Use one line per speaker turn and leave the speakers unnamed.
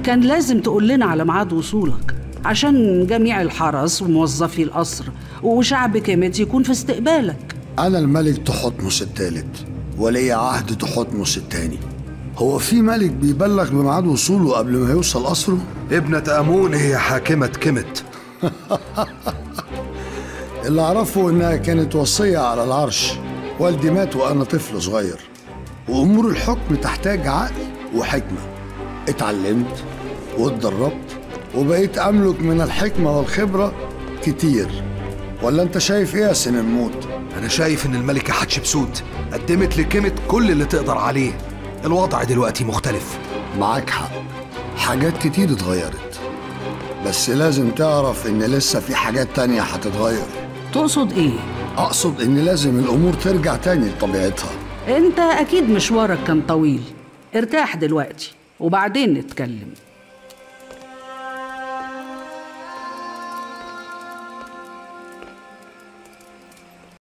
كان لازم تقول لنا على ميعاد وصولك عشان جميع الحرس وموظفي القصر وشعب كيميت يكون في استقبالك.
أنا الملك تحتمس الثالث، ولي عهد تحتمس الثاني. هو في ملك بيبلغ بميعاد وصوله قبل ما يوصل قصره؟
ابنة أمون هي حاكمة كيميت.
اللي أعرفه إنها كانت وصية على العرش. والدي مات وأنا طفل صغير، وأمور الحكم تحتاج عقل وحكمة. اتعلمت واتدربت وبقيت أملك من الحكمة والخبرة كتير. ولا أنت شايف إيه يا سنموت؟
أنا شايف إن الملكة حتشبسوت قدمت لكيميت كل اللي تقدر عليه. الوضع دلوقتي مختلف.
معاك حق، حاجات كتير اتغيرت، بس لازم تعرف إن لسه في حاجات تانية هتتغير.
تقصد إيه؟
أقصد إن لازم الأمور ترجع تاني لطبيعتها.
أنت أكيد مشوارك كان طويل، ارتاح دلوقتي وبعدين نتكلم.